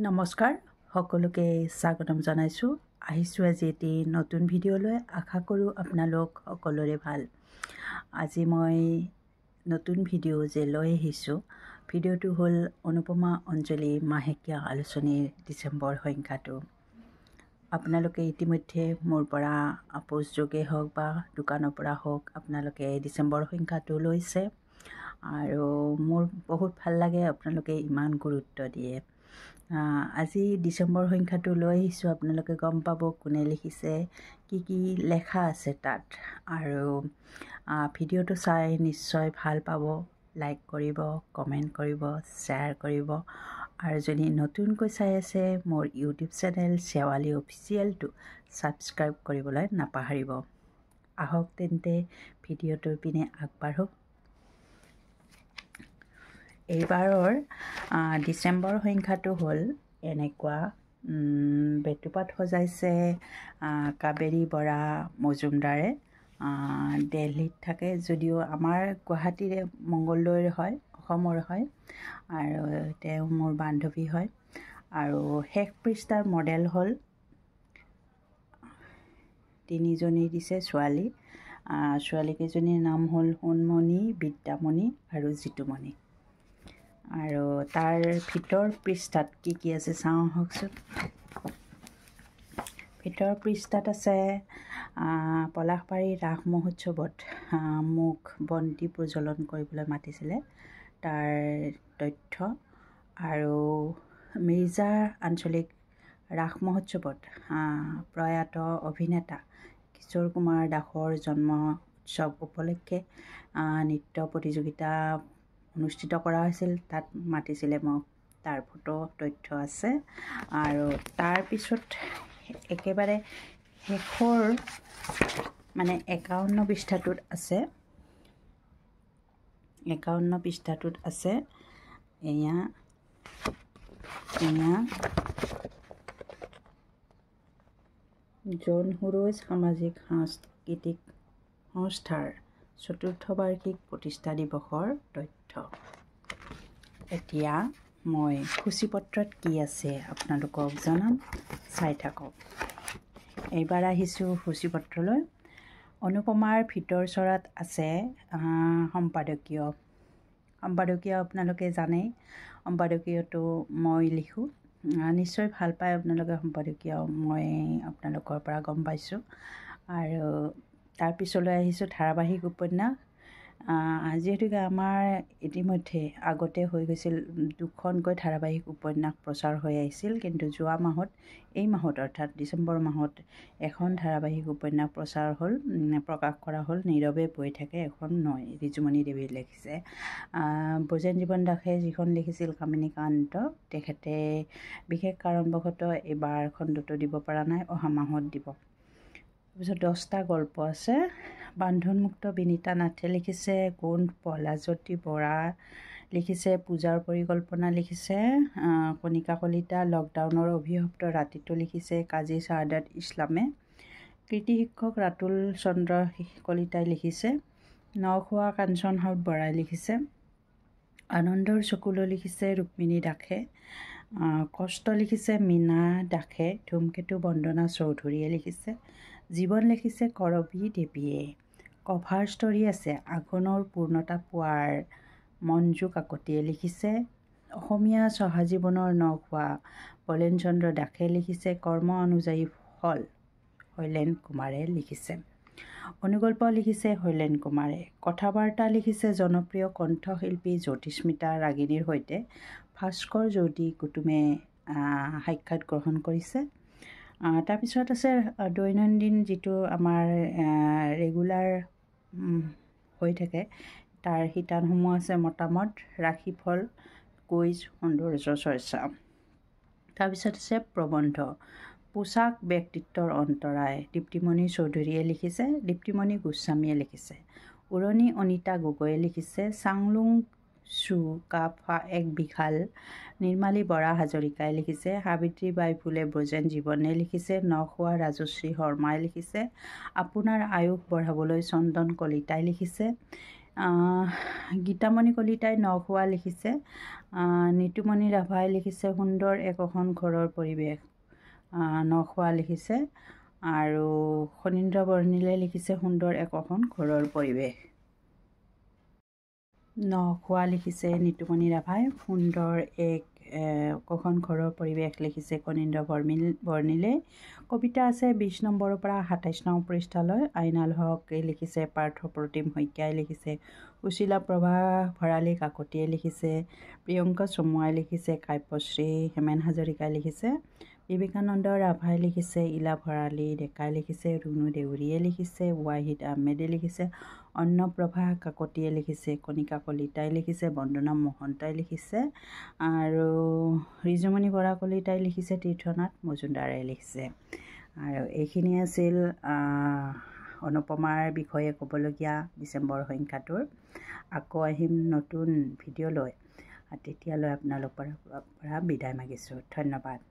নমস্কাৰ সকলোকে স্বাগতম জনাইছোঁ। আহিছোঁ আজি এটি নতুন ভিডিঅ'লৈ। আশা কৰোঁ আপোনালোক সকলোৰে ভাল। আজি মই নতুন ভিডিঅ' যে লৈ আহিছোঁ, ভিডিঅ'টো হ'ল অনুপমা অঞ্জলি মাহেকীয়া আলোচনীৰ ডিচেম্বৰ সংখ্যাটো। আপোনালোকে ইতিমধ্যে মোৰ পৰা পোষ্ট যোগে হওক বা দোকানৰ পৰা হওক আপোনালোকে ডিচেম্বৰ সংখ্যাটো লৈছে আৰু মোৰ বহুত ভাল লাগে আপোনালোকে ইমান গুৰুত্ব দিয়ে। আজি ডিচেম্বৰ সংখ্যাটো লৈ আহিছোঁ। আপোনালোকে গম পাব কোনে লিখিছে, কি লেখা আছে তাত। আৰু ভিডিঅ'টো চাই নিশ্চয় ভাল পাব। লাইক কৰিব, কমেণ্ট কৰিব, শ্বেয়াৰ কৰিব। আৰু যদি নতুনকৈ চাই আছে মোৰ ইউটিউব চেনেল শেৱালী অফিচিয়েলটো ছাবস্ক্ৰাইব কৰিবলৈ নাপাহৰিব। আহক তেন্তে ভিডিঅ'টোৰ পিনে আগবাঢ়ক। এইবাৰৰ ডিচেম্বৰ সংখ্যাটো হ'ল এনেকুৱা। বেটুপাত সজাইছে কাবেৰী বৰা মজুমদাৰে। দিল্লীত থাকে যদিও আমাৰ গুৱাহাটীৰে মংগলদৈৰ হয়, অসমৰ হয়। আৰু তেওঁ মোৰ বান্ধৱী হয়। আৰু শেষ পৃষ্ঠাৰ মডেল হ'ল তিনিজনী দিছে ছোৱালী। ছোৱালীকেইজনীৰ নাম হ'ল সোণমণি, বিদ্যামণি আৰু জিতুমণি। আৰু তাৰ ভিতৰ পৃষ্ঠাত কি আছে চাওঁ আহকচোন। ভিতৰ পৃষ্ঠাত আছে পলাশবাৰী ৰাস মহোৎসৱত মোক বন্তি প্ৰজ্বলন কৰিবলৈ মাতিছিলে তাৰ তথ্য। আৰু মিৰ্জা আঞ্চলিক ৰাস মহোৎসৱত প্ৰয়াত অভিনেতা কিশোৰ কুমাৰ দাসৰ জন্ম উৎসৱ উপলক্ষে নৃত্য প্ৰতিযোগিতা অনুষ্ঠিত কৰা হৈছিল, তাত মাতিছিলে মোক। তাৰ ফটো তথ্য আছে। আৰু তাৰপিছত একেবাৰে শেষৰ 51 পৃষ্ঠাটোত আছে, 51 পৃষ্ঠাটোত আছে এয়া জন সুৰুজ সামাজিক সাংস্কৃতিক সংস্থাৰ 4ৰ্থ বাৰ্ষিক প্ৰতিষ্ঠা দিৱসৰ তথ্য। এতিয়া মই সূচীপত্ৰত কি আছে আপোনালোকক জনাম, চাই থাকক। এইবাৰ আহিছোঁ সূচীপত্ৰলৈ। অনুপমাৰ ভিতৰ চৰাত আছে সম্পাদকীয় আপোনালোকে জানেই। সম্পাদকীয়টো মই লিখোঁ। নিশ্চয় ভাল পায় আপোনালোকে সম্পাদকীয়, মই আপোনালোকৰ পৰা গম পাইছোঁ। আৰু তাৰপিছলৈ আহিছোঁ ধাৰাবাহিক উপন্যাস। যিহেতুকে আমাৰ ইতিমধ্যে আগতে হৈ গৈছিল 2খনকৈ ধাৰাবাহিক উপন্যাস প্ৰচাৰ হৈ আহিছিল, কিন্তু যোৱা মাহত, এই মাহত অৰ্থাৎ ডিচেম্বৰ মাহত এখন ধাৰাবাহিক উপন্যাস প্ৰকাশ কৰা হ'ল। নীৰৱে বৈ থাকে, এখন নয়, ৰিজুমণি দেৱীয়ে লিখিছে। ব্ৰজেন জীৱন দাসে যিখন লিখিছিল কামিনী কান্ত, তেখেতে বিশেষ কাৰণবশতঃ এইবাৰ খণ্ডটো দিব পৰা নাই, অহা মাহত দিব। তাৰপিছত 10টা গল্প আছে। বান্ধনমুক্ত বিনীতা নাথে লিখিছে। গোন্ধ প্ৰহ্লাদজ্যোতি বৰা লিখিছে। পূজাৰ পৰিকল্পনা লিখিছে কণিকা কলিতা। লকডাউনৰ অভিশপ্ত ৰাতিটো লিখিছে কাজী শ্বাহাদাত ইছলামে। কৃতি শিক্ষক ৰাতুল চন্দ্ৰ কলিতাই লিখিছে। নখোৱা কাঞ্চন হাউত বৰাই লিখিছে। আনন্দৰ চকুলো লিখিছে ৰুক্মিণী দাসে। কষ্ট লিখিছে মীনা দাসে। ধূমকেতু বন্দনা চৌধুৰীয়ে লিখিছে। জীৱন লিখিছে কৰবী দেৱীয়ে। কভাৰ ষ্টৰী আছে আঘোণৰ পূৰ্ণতা পোৱাৰ মঞ্জু কাকতিয়ে লিখিছে। অসমীয়া সহাজীৱনৰ নখোৱা বলেন চন্দ্ৰ দাসে লিখিছে। কৰ্ম অনুযায়ী ফল শৈলেন কুমাৰে লিখিছে। অনুগল্প লিখিছে শৈলেন কুমাৰে। কথা বাৰ্তা লিখিছে জনপ্ৰিয় কণ্ঠশিল্পী জ্যোতিস্মিতা ৰাগিনীৰ সৈতে ভাস্কৰ জ্যোতি কুটুমে সাক্ষাৎ গ্ৰহণ কৰিছে। তাৰপিছত আছে দৈনন্দিন যিটো আমাৰ ৰেগুলাৰ হৈ থাকে তাৰ শিতানসমূহ আছে মতামত, ৰাশিফল, কুইজ, সৌন্দৰ্য চৰ্চা। তাৰপিছত আছে প্ৰবন্ধ। পোচাক ব্যক্তিত্বৰ অন্তৰায় দীপ্তিমণি চৌধুৰীয়ে লিখিছে। দীপ্তিমণি গোস্বামীয়ে লিখিছে। উৰণী অনিতা গগৈয়ে লিখিছে। চাংলুং চু কাফা এক বিশাল নিৰ্মালী বৰা হাজৰিকাই লিখিছে। সাবিত্ৰী বাই ফুলে ব্ৰজেন জীৱনে লিখিছে। নখোৱা ৰাজশ্ৰী শৰ্মাই লিখিছে। আপোনাৰ আয়ুস বঢ়াবলৈ চন্দন কলিতাই লিখিছে। গীতামণি কলিতাই নখোৱা লিখিছে। নিতুমণি ৰাভাই লিখিছে সুন্দৰ একোখন ঘৰৰ পৰিৱেশ। নখোৱা লিখিছে। আৰু ফণীন্দ্ৰ বৰ্ণিলে লিখিছে সুন্দৰ একোখন ঘৰৰ পৰিৱেশ। নখোৱা লিখিছে নিতুমণি ৰাভাই। সুন্দৰ একোখন ঘৰৰ পৰিৱেশ লিখিছে ফণীন্দ্ৰ বৰ্ণিলে। কবিতা আছে 20 নম্বৰৰ পৰা 27 নং পৃষ্ঠালৈ। আইনাল হকে লিখিছে। পাৰ্থ প্ৰতিম শইকীয়াই লিখিছে। সুশীলা প্ৰভা ভৰালী কাকতিয়ে লিখিছে। প্ৰিয়ংকা চমুৱাই লিখিছে। কাব্যশ্ৰী হেমেন হাজৰিকাই লিখিছে। বিবেকানন্দ ৰাভাই লিখিছে। ইলা ভৰালী ডেকাই লিখিছে। ৰুণু দেউৰীয়ে লিখিছে। ৱাহিদ আহমেদে লিখিছে। অন্নপ্ৰভা কাকতিয়ে লিখিছে। কণিকা কলিতাই লিখিছে। বন্দনা মহন্তই লিখিছে। আৰু ৰিজুমণি বৰা কলিতাই লিখিছে। তীৰ্থনাথ মজুমদাৰে লিখিছে। আৰু এইখিনি আছিল অনুপমাৰ বিষয়ে ক'বলগীয়া ডিচেম্বৰ সংখ্যাটোৰ। আকৌ আহিম নতুন ভিডিঅ' লৈ। তেতিয়ালৈ আপোনালোকৰ পৰা বিদায় মাগিছোঁ। ধন্যবাদ।